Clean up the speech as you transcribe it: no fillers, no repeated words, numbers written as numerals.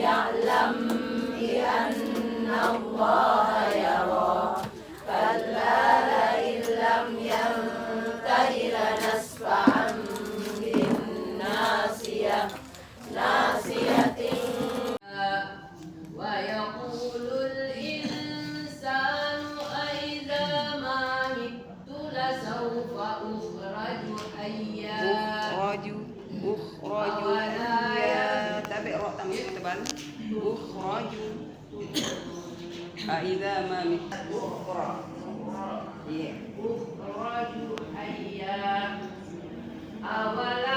يعلم بأن الله يرى كلا لئن لم ينته لنسفعا بالناصية ناصية ويقول الإنسان أإذا ما مت لسوف أخرج حيا أخرج حيا تابع راء تمام تبان أخرج أإذا ما مت أخرج حيا أولا